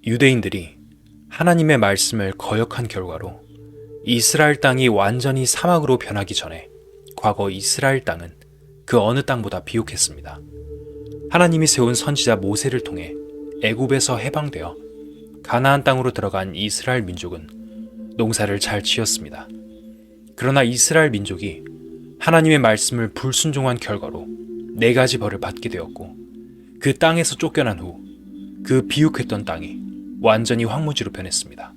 유대인들이 하나님의 말씀을 거역한 결과로 이스라엘 땅이 완전히 사막으로 변하기 전에 과거 이스라엘 땅은 그 어느 땅보다 비옥했습니다. 하나님이 세운 선지자 모세를 통해 애굽에서 해방되어 가나안 땅으로 들어간 이스라엘 민족은 농사를 잘 지었습니다. 그러나 이스라엘 민족이 하나님의 말씀을 불순종한 결과로 4가지 벌을 받게 되었고, 그 땅에서 쫓겨난 후 그 비옥했던 땅이 완전히 황무지로 변했습니다.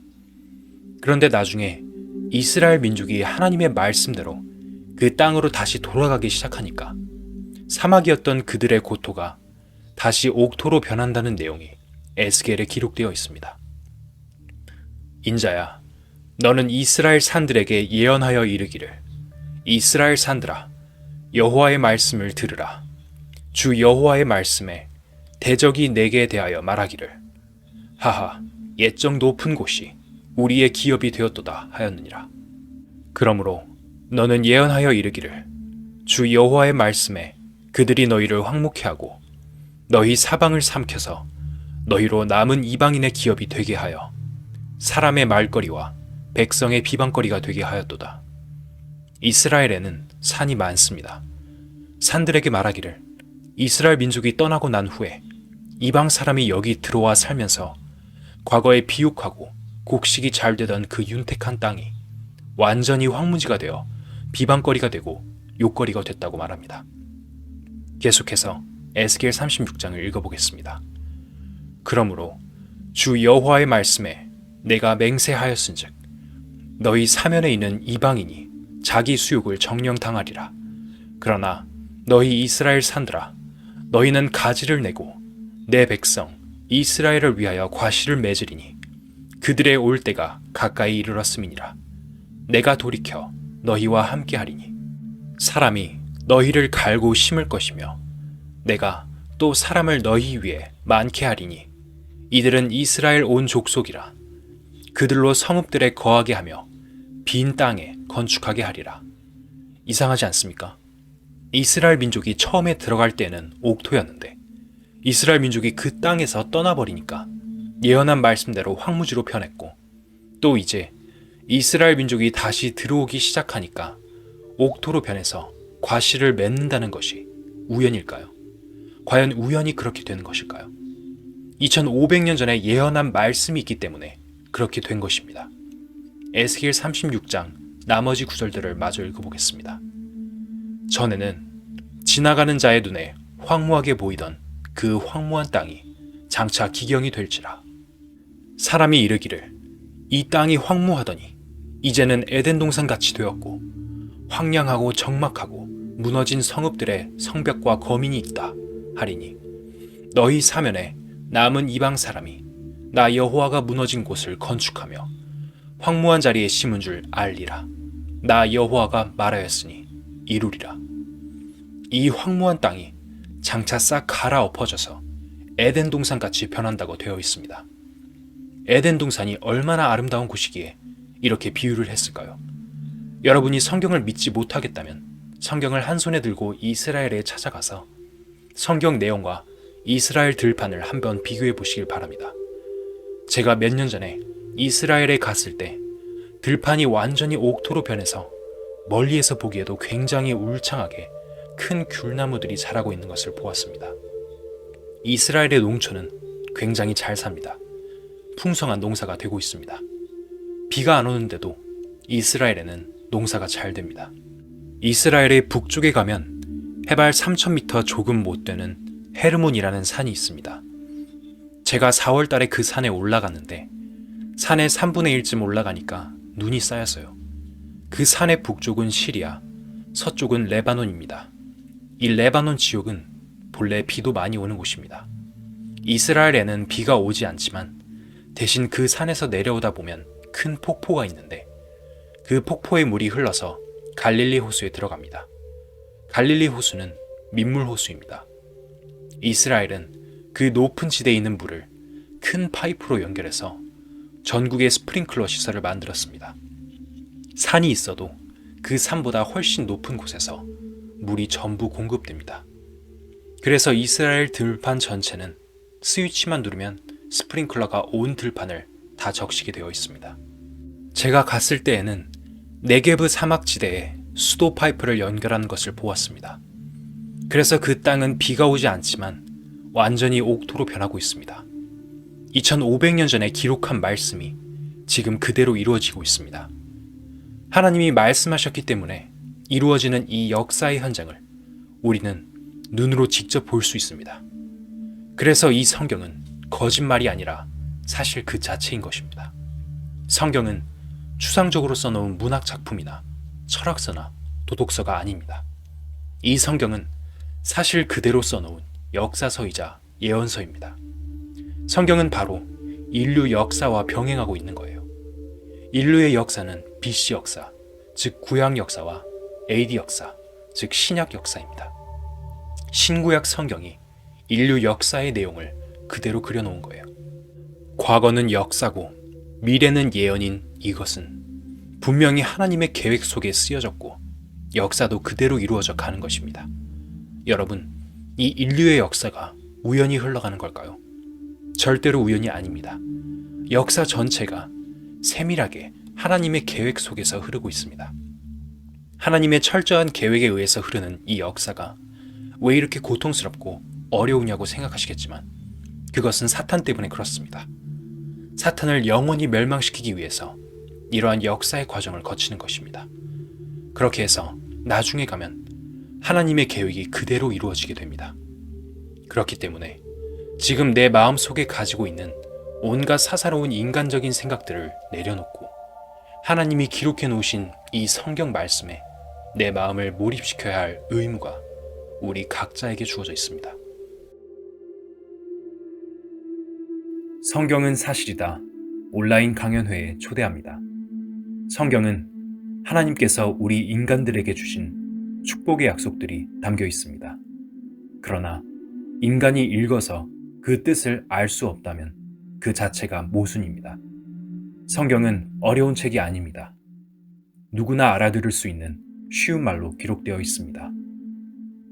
그런데 나중에 이스라엘 민족이 하나님의 말씀대로 그 땅으로 다시 돌아가기 시작하니까 사막이었던 그들의 고토가 다시 옥토로 변한다는 내용이 에스겔에 기록되어 있습니다. 인자야, 너는 이스라엘 산들에게 예언하여 이르기를, 이스라엘 산들아, 여호와의 말씀을 들으라. 주 여호와의 말씀에 대적이 내게 대하여 말하기를, 하하, 옛적 높은 곳이 우리의 기업이 되었도다 하였느니라. 그러므로 너는 예언하여 이르기를, 주 여호와의 말씀에 그들이 너희를 황무케 하고 너희 사방을 삼켜서 너희로 남은 이방인의 기업이 되게 하여 사람의 말거리와 백성의 비방거리가 되게 하였도다. 이스라엘에는 산이 많습니다. 산들에게 말하기를, 이스라엘 민족이 떠나고 난 후에 이방 사람이 여기 들어와 살면서 과거에 비옥하고 곡식이 잘 되던 그 윤택한 땅이 완전히 황무지가 되어 비방거리가 되고 욕거리가 됐다고 말합니다. 계속해서 에스겔 36장을 읽어보겠습니다. 그러므로 주 여호와의 말씀에 내가 맹세하였은즉 너희 사면에 있는 이방인이 자기 수욕을 정령당하리라. 그러나 너희 이스라엘 산들아, 너희는 가지를 내고 내 백성 이스라엘을 위하여 과실을 맺으리니 그들의 올 때가 가까이 이르렀음이니라. 내가 돌이켜 너희와 함께하리니 사람이 너희를 갈고 심을 것이며 내가 또 사람을 너희 위에 많게 하리니 이들은 이스라엘 온 족속이라. 그들로 성읍들에 거하게 하며 빈 땅에 건축하게 하리라. 이상하지 않습니까? 이스라엘 민족이 처음에 들어갈 때는 옥토였는데 이스라엘 민족이 그 땅에서 떠나버리니까 예언한 말씀대로 황무지로 변했고, 또 이제 이스라엘 민족이 다시 들어오기 시작하니까 옥토로 변해서 과실을 맺는다는 것이 우연일까요? 과연 우연히 그렇게 되는 것일까요? 2500년 전에 예언한 말씀이 있기 때문에 그렇게 된 것입니다. 에스겔 36장 나머지 구절들을 마저 읽어보겠습니다. 전에는 지나가는 자의 눈에 황무하게 보이던 그 황무한 땅이 장차 기경이 될지라. 사람이 이르기를, 이 땅이 황무하더니 이제는 에덴 동산같이 되었고 황량하고 적막하고 무너진 성읍들의 성벽과 거민이 있다 하리니 너희 사면에 남은 이방 사람이 나 여호와가 무너진 곳을 건축하며 황무한 자리에 심은 줄 알리라. 나 여호와가 말하였으니 이루리라. 이 황무한 땅이 장차 싹 갈아엎어져서 에덴 동산같이 변한다고 되어 있습니다. 에덴 동산이 얼마나 아름다운 곳이기에 이렇게 비유를 했을까요? 여러분이 성경을 믿지 못하겠다면 성경을 한 손에 들고 이스라엘에 찾아가서 성경 내용과 이스라엘 들판을 한번 비교해 보시길 바랍니다. 제가 몇 년 전에 이스라엘에 갔을 때 들판이 완전히 옥토로 변해서 멀리에서 보기에도 굉장히 울창하게 큰 귤나무들이 자라고 있는 것을 보았습니다. 이스라엘의 농촌은 굉장히 잘 삽니다. 풍성한 농사가 되고 있습니다. 비가 안 오는데도 이스라엘에는 농사가 잘 됩니다. 이스라엘의 북쪽에 가면 해발 3000m 조금 못 되는 헤르몬이라는 산이 있습니다. 제가 4월 달에 그 산에 올라갔는데 산의 3분의 1쯤 올라가니까 눈이 쌓였어요. 그 산의 북쪽은 시리아, 서쪽은 레바논입니다. 이 레바논 지역은 본래 비도 많이 오는 곳입니다. 이스라엘에는 비가 오지 않지만 대신 그 산에서 내려오다 보면 큰 폭포가 있는데 그 폭포의 물이 흘러서 갈릴리 호수에 들어갑니다. 갈릴리 호수는 민물 호수입니다. 이스라엘은 그 높은 지대에 있는 물을 큰 파이프로 연결해서 전국의 스프링클러 시설을 만들었습니다. 산이 있어도 그 산보다 훨씬 높은 곳에서 물이 전부 공급됩니다. 그래서 이스라엘 들판 전체는 스위치만 누르면 스프링클러가 온 들판을 다 적시게 되어 있습니다. 제가 갔을 때에는 네게브 사막지대에 수도 파이프를 연결하는 것을 보았습니다. 그래서 그 땅은 비가 오지 않지만 완전히 옥토로 변하고 있습니다. 2500년 전에 기록한 말씀이 지금 그대로 이루어지고 있습니다. 하나님이 말씀하셨기 때문에 이루어지는 이 역사의 현장을 우리는 눈으로 직접 볼 수 있습니다. 그래서 이 성경은 거짓말이 아니라 사실 그 자체인 것입니다. 성경은 추상적으로 써놓은 문학 작품이나 철학서나 도독서가 아닙니다. 이 성경은 사실 그대로 써놓은 역사서이자 예언서입니다. 성경은 바로 인류 역사와 병행하고 있는 거예요. 인류의 역사는 BC 역사, 즉 구약 역사와 AD 역사, 즉 신약 역사입니다. 신구약 성경이 인류 역사의 내용을 그대로 그려놓은 거예요. 과거는 역사고 미래는 예언인 이것은 분명히 하나님의 계획 속에 쓰여졌고 역사도 그대로 이루어져 가는 것입니다. 여러분, 이 인류의 역사가 우연히 흘러가는 걸까요? 절대로 우연이 아닙니다. 역사 전체가 세밀하게 하나님의 계획 속에서 흐르고 있습니다. 하나님의 철저한 계획에 의해서 흐르는 이 역사가 왜 이렇게 고통스럽고 어려우냐고 생각하시겠지만 그것은 사탄 때문에 그렇습니다. 사탄을 영원히 멸망시키기 위해서 이러한 역사의 과정을 거치는 것입니다. 그렇게 해서 나중에 가면 하나님의 계획이 그대로 이루어지게 됩니다. 그렇기 때문에 지금 내 마음속에 가지고 있는 온갖 사사로운 인간적인 생각들을 내려놓고 하나님이 기록해 놓으신 이 성경 말씀에 내 마음을 몰입시켜야 할 의무가 우리 각자에게 주어져 있습니다. 성경은 사실이다. 온라인 강연회에 초대합니다. 성경은 하나님께서 우리 인간들에게 주신 축복의 약속들이 담겨 있습니다. 그러나 인간이 읽어서 그 뜻을 알 수 없다면 그 자체가 모순입니다. 성경은 어려운 책이 아닙니다. 누구나 알아들을 수 있는 쉬운 말로 기록되어 있습니다.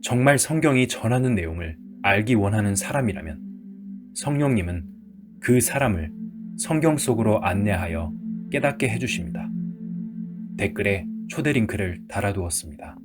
정말 성경이 전하는 내용을 알기 원하는 사람이라면 성령님은 그 사람을 성경 속으로 안내하여 깨닫게 해주십니다. 댓글에 초대 링크를 달아두었습니다.